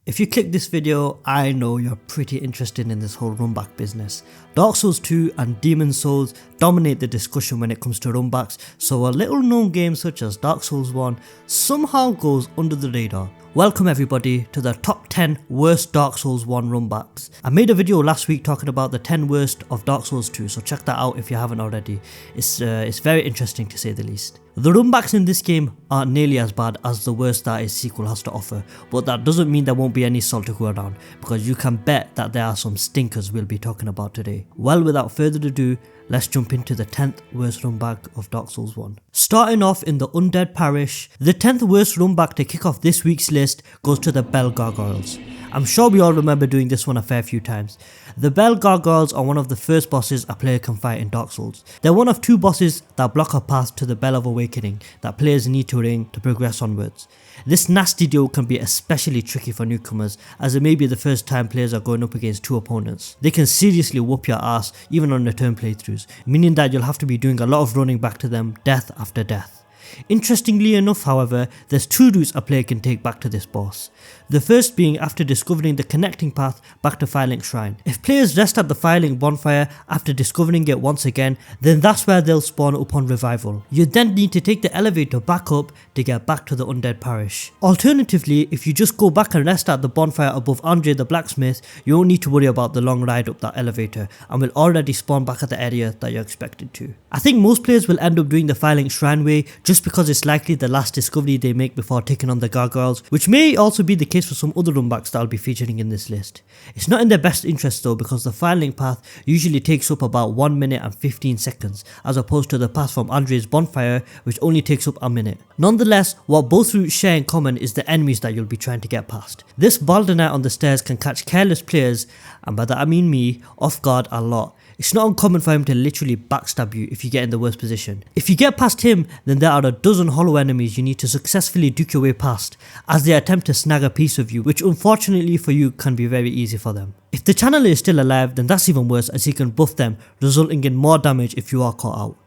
If you click this video, I know you're pretty interested in this whole runback business. Dark Souls 2 and Demon Souls dominate the discussion when it comes to runbacks, so a little known game such as Dark Souls 1 somehow goes under the radar. Welcome everybody to the top 10 worst Dark Souls 1 runbacks. I made a video last week talking about the 10 worst of Dark Souls 2, so check that out if you haven't already. It's very interesting to say the least. The runbacks in this game aren't nearly as bad as the worst that its sequel has to offer, but that doesn't mean there won't be any salt to go around, because you can bet that there are some stinkers we'll be talking about today. Well, without further ado, let's jump into the 10th worst runback of Dark Souls 1. Starting off in the Undead Parish, the 10th worst runback to kick off this week's list goes to the Bell Gargoyles. I'm sure we all remember doing this one a fair few times. The Bell Gargoyles are one of the first bosses a player can fight in Dark Souls. They're one of two bosses that block a path to the Bell of Awakening that players need to ring to progress onwards. This nasty duo can be especially tricky for newcomers, as it may be the first time players are going up against two opponents. They can seriously whoop your ass even on return playthroughs, meaning that you'll have to be doing a lot of running back to them death after death. Interestingly enough, however, there's two routes a player can take back to this boss. The first being after discovering the connecting path back to Firelink Shrine. If players rest at the Firelink bonfire after discovering it once again, then that's where they'll spawn upon revival. You then need to take the elevator back up to get back to the Undead Parish. Alternatively, if you just go back and rest at the bonfire above Andre the Blacksmith, you won't need to worry about the long ride up that elevator and will already spawn back at the area that you're expected to. I think most players will end up doing the Firelink Shrine way just because it's likely the last discovery they make before taking on the Gargoyles, which may also be the case for some other runbacks that I'll be featuring in this list. It's not in their best interest though, because the Firelink path usually takes up about 1 minute and 15 seconds as opposed to the path from Andre's bonfire, which only takes up a minute. Nonetheless, what both routes share in common is the enemies that you'll be trying to get past. This Balder Knight on the stairs can catch careless players, and by that I mean me, off guard a lot. It's not uncommon for him to literally backstab you if you get in the worst position. If you get past him, then there are a dozen hollow enemies you need to successfully duke your way past as they attempt to snag a piece of you, which unfortunately for you can be very easy for them. If the channeler is still alive, then that's even worse, as he can buff them, resulting in more damage if you are caught out.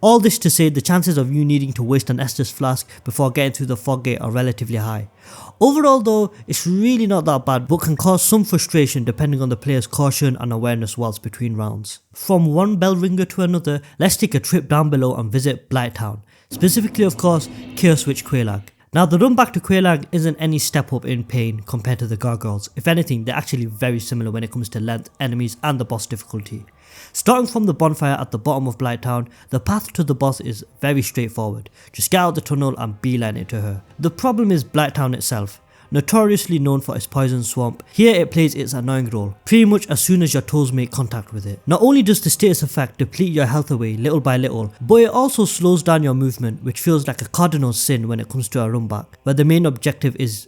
All this to say, the chances of you needing to waste an Estus flask before getting through the fog gate are relatively high. Overall though, it's really not that bad, but can cause some frustration depending on the player's caution and awareness whilst between rounds. From one bell ringer to another, let's take a trip down below and visit Blighttown, specifically of course Chaos Witch QUELAAG. Now the run back to QUELAAG isn't any step up in pain compared to the Gargoyles. If anything, they're actually very similar when it comes to length, enemies and the boss difficulty. Starting from the bonfire at the bottom of Blighttown, the path to the boss is very straightforward. Just get out the tunnel and beeline it to her. The problem is Blighttown itself. Notoriously known for its poison swamp, here it plays its annoying role, pretty much as soon as your toes make contact with it. Not only does the status effect deplete your health away little by little, but it also slows down your movement, which feels like a cardinal sin when it comes to a runback, where the main objective is,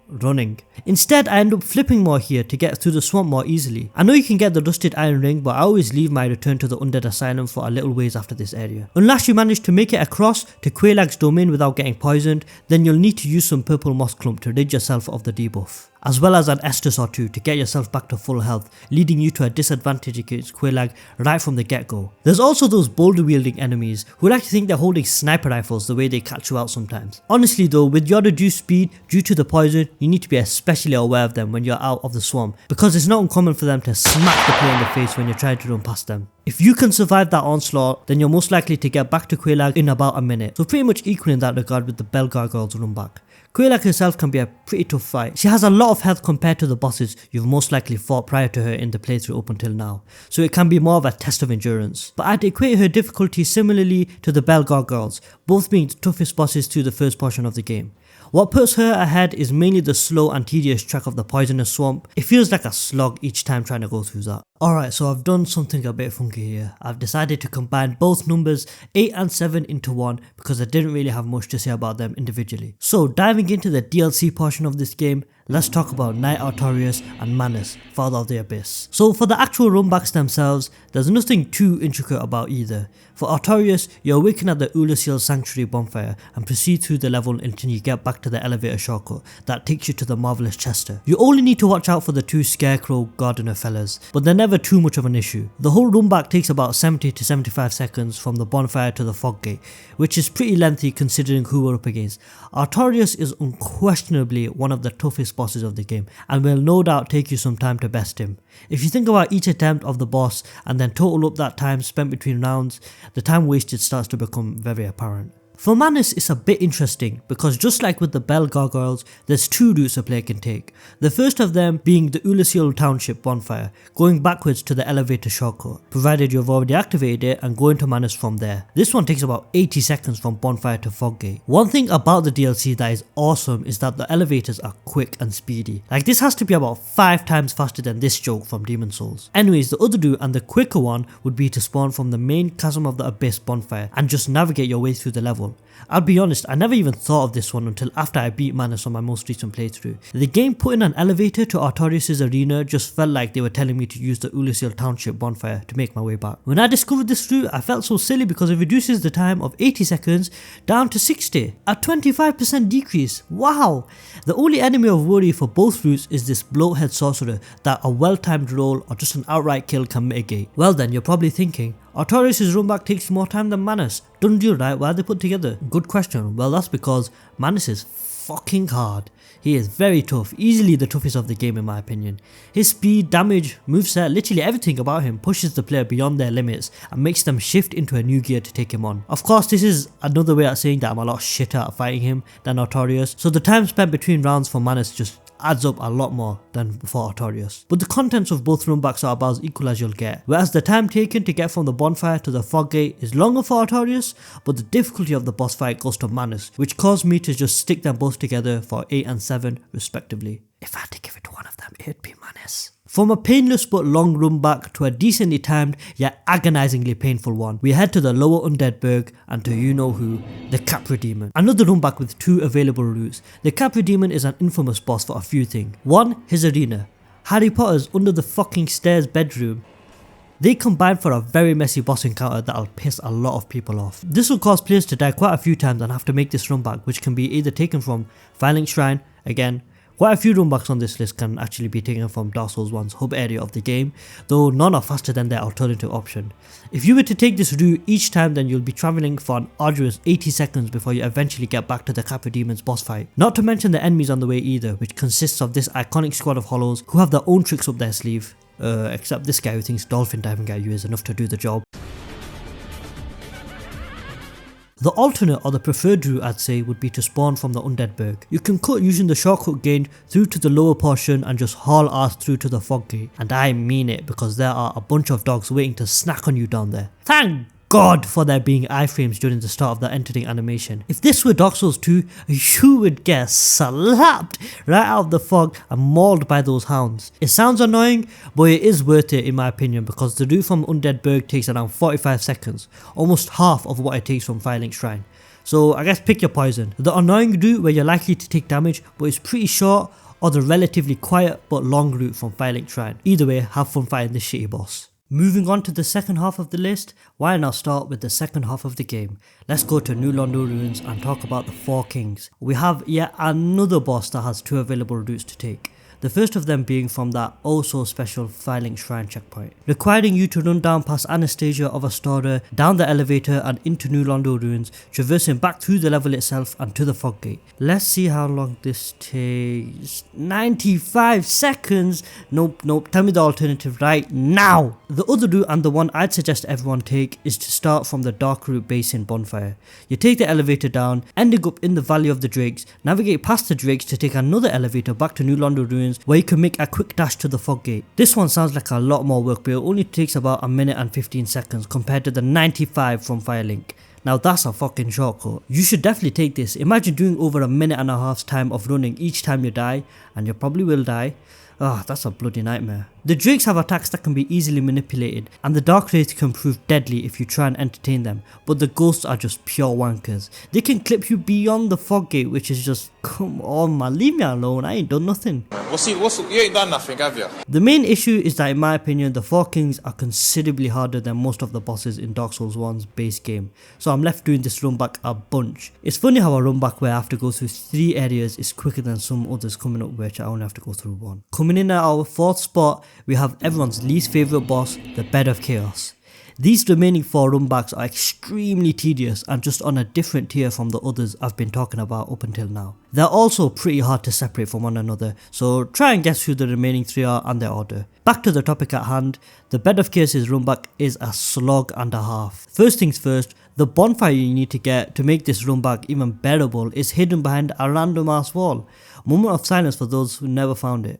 running. Instead, I end up flipping more here to get through the swamp more easily. I know you can get the rusted iron ring, but I always leave my return to the Undead Asylum for a little ways after this area. Unless you manage to make it across to QUELAAG's domain without getting poisoned, then you'll need to use some purple moss clump to rid yourself of the debuff, as well as an Estus or two to get yourself back to full health, leading you to a disadvantage against QUELAAG right from the get-go. There's also those boulder wielding enemies who like to think they're holding sniper rifles the way they catch you out sometimes. Honestly though, with your reduced speed due to the poison, you need to be especially aware of them when you're out of the swamp, because it's not uncommon for them to smack the player in the face when you're trying to run past them. If you can survive that onslaught, then you're most likely to get back to QUELAAG in about a minute, so pretty much equal in that regard with the Bell Gargoyles run back. QUELAAG herself can be a pretty tough fight. She has a lot of health compared to the bosses you've most likely fought prior to her in the playthrough up until now, so it can be more of a test of endurance. But I'd equate her difficulty similarly to the Bell Gargoyles, both being the toughest bosses through the first portion of the game. What puts her ahead is mainly the slow and tedious track of the poisonous swamp. It feels like a slog each time trying to go through that. Alright, so I've done something a bit funky here. I've decided to combine both numbers 8 and 7 into one because I didn't really have much to say about them individually. So diving into the DLC portion of this game, let's talk about Knight Artorias and Manus, Father of the Abyss. So for the actual runbacks themselves, there's nothing too intricate about either. For Artorias, you awaken at the Ulasil Sanctuary bonfire and proceed through the level until you get back to the elevator shortcut that takes you to the Marvelous Chester. You only need to watch out for the two Scarecrow Gardener fellas, but they're never never too much of an issue. The whole run back takes about 70 to 75 seconds from the bonfire to the fog gate, which is pretty lengthy considering who we're up against. Artorias is unquestionably one of the toughest bosses of the game and will no doubt take you some time to best him. If you think about each attempt of the boss and then total up that time spent between rounds, the time wasted starts to become very apparent. For Manus, it's a bit interesting because just like with the Bell Gargoyles, there's two routes a player can take. The first of them being the Ulysseal Township bonfire, going backwards to the elevator shortcut, provided you've already activated it and going to Manus from there. This one takes about 80 seconds from bonfire to fog gate. One thing about the DLC that is awesome is that the elevators are quick and speedy. Like this has to be about 5 times faster than this joke from Demon Souls. Anyways, the other route and the quicker one would be to spawn from the main Chasm of the Abyss bonfire and just navigate your way through the level. I'll be honest, I never even thought of this one until after I beat Manus on my most recent playthrough. The game putting an elevator to Artorias' arena just felt like they were telling me to use the Ulysseal Township bonfire to make my way back. When I discovered this route, I felt so silly because it reduces the time of 80 seconds down to 60, a 25% decrease. Wow! The only enemy of worry for both routes is this bloathead sorcerer that a well-timed roll or just an outright kill can mitigate. Well then, you're probably thinking, Artorias' runback takes more time than Manus. Don't you right? Why are they put together? Good question. Well, that's because Manus is fucking hard. He is very tough, easily the toughest of the game in my opinion. His speed, damage, moveset, literally everything about him pushes the player beyond their limits and makes them shift into a new gear to take him on. Of course, this is another way of saying that I'm a lot shitter at fighting him than Artorias, so the time spent between rounds for Manus just adds up a lot more than for Artorias. But the contents of both runbacks are about as equal as you'll get, whereas the time taken to get from the bonfire to the fog gate is longer for Artorias, but the difficulty of the boss fight goes to Manus, which caused me to just stick them both together for 8 and 7 respectively. If I had to give it to one of them, it'd be Manus. From a painless but long run back to a decently timed yet agonizingly painful one, we head to the lower undead burg and to you know who, the Capra demon. Another run back with 2 available routes. The Capra demon is an infamous boss for a few things. One, his arena. Harry Potter's under the fucking stairs bedroom. They combine for a very messy boss encounter that'll piss a lot of people off. This will cause players to die quite a few times and have to make this run back, which can be either taken from Violent Shrine, again. Quite a few runbacks on this list can actually be taken from Dark Souls 1's hub area of the game, though none are faster than their alternative option. If you were to take this route each time, then you'll be travelling for an arduous 80 seconds before you eventually get back to the Capra Demon's boss fight. Not to mention the enemies on the way either, which consists of this iconic squad of hollows who have their own tricks up their sleeve. Except this guy who thinks dolphin diving at you is enough to do the job. The alternate or the preferred route I'd say would be to spawn from the undead burg. You can cut using the shortcut gained through to the lower portion and just haul ass through to the fog gate. And I mean it, because there are a bunch of dogs waiting to snack on you down there. Thank God for there being iframes during the start of the entering animation. If this were Dark Souls 2, you would get slapped right out of the fog and mauled by those hounds. It sounds annoying, but it is worth it in my opinion, because the route from Undead Burg takes around 45 seconds, almost half of what it takes from Violent Shrine. So I guess pick your poison. The annoying route where you're likely to take damage but it's pretty short, or the relatively quiet but long route from Violent Shrine. Either way, have fun fighting this shitty boss. Moving on to the second half of the list, why not start with the second half of the game? Let's go to New Londo Ruins and talk about the 4 kings. We have yet another boss that has 2 available routes to take. The first of them being from that oh so special Violent Shrine checkpoint, requiring you to run down past Anastasia of Astora, down the elevator and into New Londo Ruins, traversing back through the level itself and to the fog gate. Let's see how long this takes. 95 seconds? Nope, tell me the alternative right now. The other route, and the one I'd suggest everyone take, is to start from the Darkroot Basin bonfire. You take the elevator down, ending up in the Valley of the Drakes, navigate past the Drakes to take another elevator back to New Londo Ruins, where you can make a quick dash to the fog gate. This one sounds like a lot more work, but it only takes about a minute and 15 seconds compared to the 95 from Firelink. Now that's a fucking shortcut. You should definitely take this. Imagine doing over a minute and a half's time of running each time you die, and you probably will die. That's a bloody nightmare. The Drakes have attacks that can be easily manipulated, and the Dark Wraiths can prove deadly if you try and entertain them, but the Ghosts are just pure wankers. They can clip you beyond the fog gate, which is just, come on man, leave me alone, I ain't done nothing. You ain't done nothing, have you? The main issue is that in my opinion, the 4 kings are considerably harder than most of the bosses in Dark Souls 1's base game, so I'm left doing this run back a bunch. It's funny how a run back where I have to go through 3 areas is quicker than some others coming up which I only have to go through 1. Coming in at our 4th spot, we have everyone's least favourite boss, the Bed of Chaos. These remaining 4 runbacks are extremely tedious and just on a different tier from the others I've been talking about up until now. They're also pretty hard to separate from one another, so try and guess who the remaining 3 are and their order. Back to the topic at hand, the Bed of Chaos' runback is a slog and a half. First things first, the bonfire you need to get to make this runback even bearable is hidden behind a random ass wall. Moment of silence for those who never found it.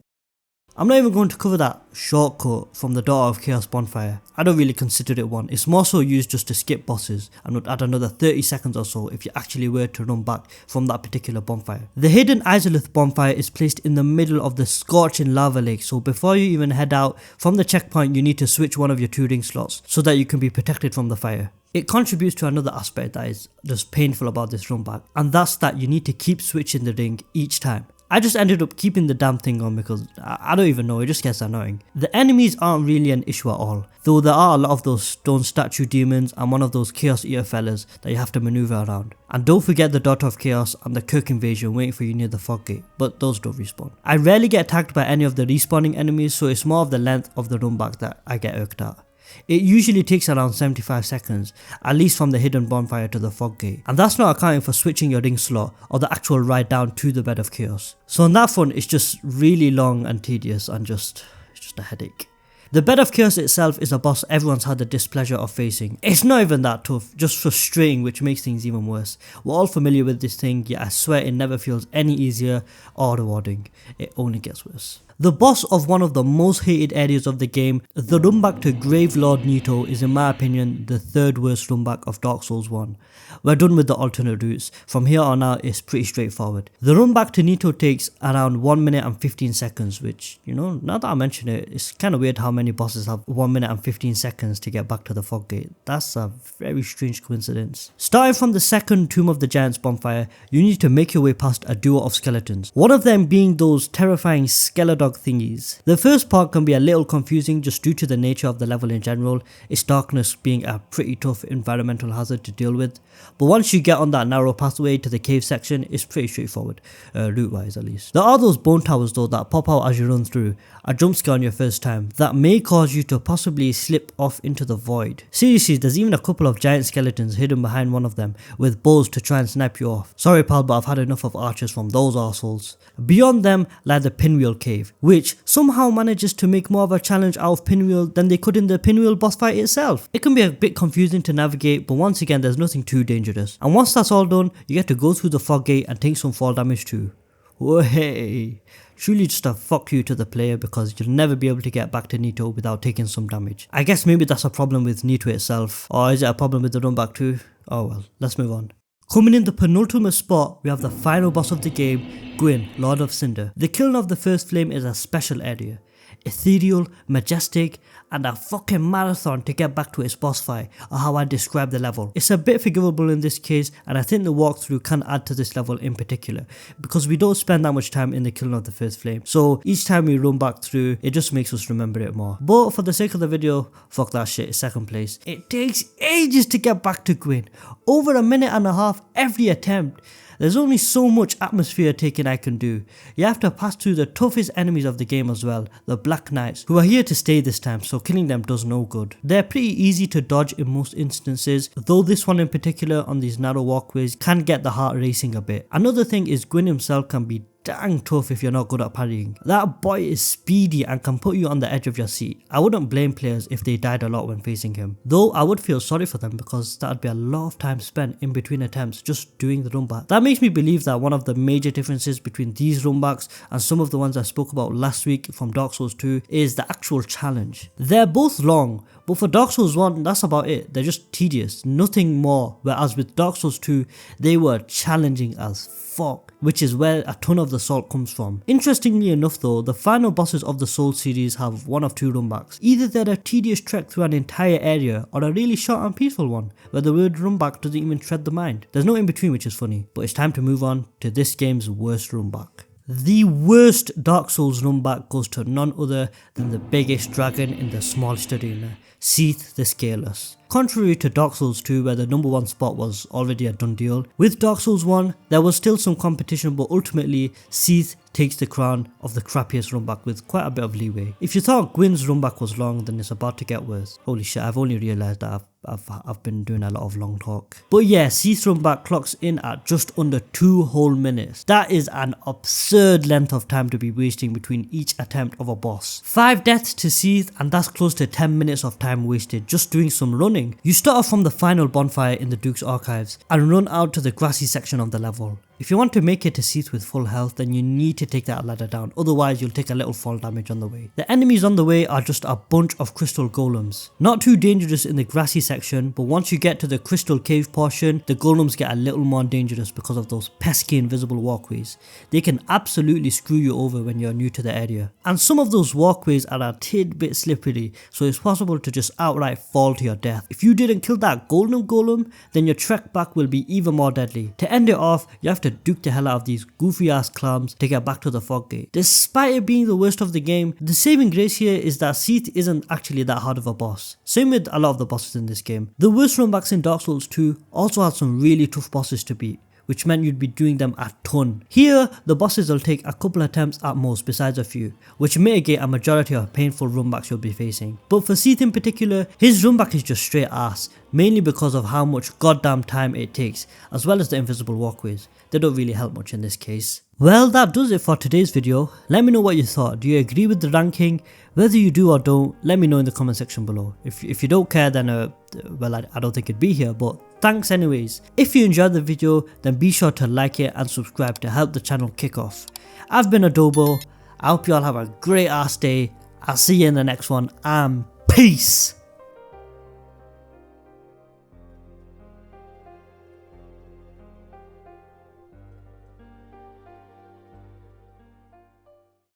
I'm not even going to cover that shortcut from the Daughter of Chaos bonfire. I don't really consider it one. It's more so used just to skip bosses and would add another 30 seconds or so if you actually were to run back from that particular bonfire. The hidden Izalith bonfire is placed in the middle of the scorching lava lake, so before you even head out from the checkpoint you need to switch one of your 2 ring slots so that you can be protected from the fire. It contributes to another aspect that is just painful about this run back, and that's that you need to keep switching the ring each time. I just ended up keeping the damn thing on because I don't even know, it just gets annoying. The enemies aren't really an issue at all, though there are a lot of those stone statue demons and one of those chaos eater fellas that you have to maneuver around. And don't forget the Daughter of Chaos and the Kirk invasion waiting for you near the fog gate, but those don't respawn. I rarely get attacked by any of the respawning enemies, so it's more of the length of the run back that I get irked at. It usually takes around 75 seconds, at least from the hidden bonfire to the fog gate, and that's not accounting for switching your ring slot or the actual ride down to the Bed of Chaos. So on that front it's just really long and tedious and it's just a headache. The Bed of Chaos itself is a boss everyone's had the displeasure of facing. It's not even that tough, just frustrating, which makes things even worse. We're all familiar with this thing, yet I swear it never feels any easier or rewarding. It only gets worse. The boss of one of the most hated areas of the game, the runback to Gravelord NITO, is in my opinion the 3rd worst runback of Dark Souls 1. We're done with the alternate routes, from here on out it's pretty straightforward. The runback to NITO takes around 1 minute and 15 seconds, which, you know, now that I mention it, it's kind of weird how many bosses have 1 minute and 15 seconds to get back to the fog gate. That's a very strange coincidence. Starting from the 2nd Tomb of the Giants bonfire, you need to make your way past a duo of skeletons, one of them being those terrifying skeleton thingies. The first part can be a little confusing just due to the nature of the level in general, its darkness being a pretty tough environmental hazard to deal with, but once you get on that narrow pathway to the cave section, it's pretty straightforward, loot wise at least. There are those bone towers though that pop out as you run through, a jump scare on your first time, that may cause you to possibly slip off into the void. Seriously, there's even a couple of giant skeletons hidden behind one of them with bows to try and snipe you off. Sorry pal, but I've had enough of archers from those arseholes. Beyond them lie the Pinwheel Cave, which somehow manages to make more of a challenge out of Pinwheel than they could in the Pinwheel boss fight itself. It can be a bit confusing to navigate, but once again there's nothing too dangerous. And once that's all done, you get to go through the fog gate and take some fall damage too. Whoa, hey. Truly just a fuck you to the player because you'll never be able to get back to NITO without taking some damage. I guess maybe that's a problem with NITO itself, or is it a problem with the runback too? Oh well, let's move on. Coming in the penultimate spot, we have the final boss of the game, GWYN, Lord of Cinder. The killing of the first flame is a special area. Ethereal, majestic, and a fucking marathon to get back to its boss fight, or how I describe the level. It's a bit forgivable in this case, and I think the walkthrough can add to this level in particular, because we don't spend that much time in the killing of the first flame, so each time we run back through, it just makes us remember it more. But for the sake of the video, fuck that shit, it's 2nd place. It takes ages to get back to GWYN, over 1.5 minutes every attempt. There's only so much atmosphere taking I can do. You have to pass through the toughest enemies of the game as well, the Black Knights, who are here to stay this time, so killing them does no good. They're pretty easy to dodge in most instances, though this one in particular on these narrow walkways can get the heart racing a bit. Another thing is GWYN himself can be dang tough if you're not good at parrying. That boy is speedy and can put you on the edge of your seat. I wouldn't blame players if they died a lot when facing him, though I would feel sorry for them because that would be a lot of time spent in between attempts just doing the runback. That makes me believe that one of the major differences between these runbacks and some of the ones I spoke about last week from Dark Souls 2 is the actual challenge. They're both long, but for Dark Souls 1 that's about it. They're just tedious, nothing more, whereas with Dark Souls 2 they were challenging as fuck, which is where a ton of the salt comes from. Interestingly enough though, the final bosses of the Souls series have one of two runbacks. Either they're a tedious trek through an entire area, or a really short and peaceful one, where the word runback doesn't even tread the mind. There's no in between, which is funny, but it's time to move on to this game's worst runback. The worst Dark Souls runback goes to none other than the biggest dragon in the smallest arena, SEATH the Scaleless. Contrary to Dark Souls 2 where the number 1 spot was already a done deal, with Dark Souls 1 there was still some competition, but ultimately SEATH takes the crown of the crappiest runback with quite a bit of leeway. If you thought GWYN's runback was long, then it's about to get worse. Holy shit, I've only realised that I've been doing a lot of long talk. But yeah, SEATH runback clocks in at just under 2 whole minutes. That is an absurd length of time to be wasting between each attempt of a boss. 5 deaths to SEATH, and that's close to 10 minutes of time wasted just doing some running. You start off from the final bonfire in the Duke's Archives and run out to the grassy section of the level. If you want to make it to SEATH with full health, then you need to take that ladder down, otherwise you'll take a little fall damage on the way. The enemies on the way are just a bunch of crystal golems. Not too dangerous in the grassy section, but once you get to the crystal cave portion, the golems get a little more dangerous because of those pesky invisible walkways. They can absolutely screw you over when you're new to the area. And some of those walkways are a tidbit slippery, so it's possible to just outright fall to your death. If you didn't kill that golden golem, then your trek back will be even more deadly. To end it off, you have to duke the hell out of these goofy ass clams to get back to the fog gate. Despite it being the worst of the game, the saving grace here is that SEATH isn't actually that hard of a boss. Same with a lot of the bosses in this game. The worst runbacks in Dark Souls 2 also had some really tough bosses to beat, which meant you'd be doing them a ton. Here, the bosses will take a couple attempts at most besides a few, which mitigate a majority of painful runbacks you'll be facing. But for SEATH in particular, his runback is just straight ass, mainly because of how much goddamn time it takes, as well as the invisible walkways. They don't really help much in this case. Well, that does it for today's video. Let me know what you thought. Do you agree with the ranking? Whether you do or don't, let me know in the comment section below. If you don't care, then well, I don't think it'd be here, but thanks anyways. If you enjoyed the video, then be sure to like it and subscribe to help the channel kick off. I've been Adobo. I hope you all have a great ass day. I'll see you in the next one, and peace!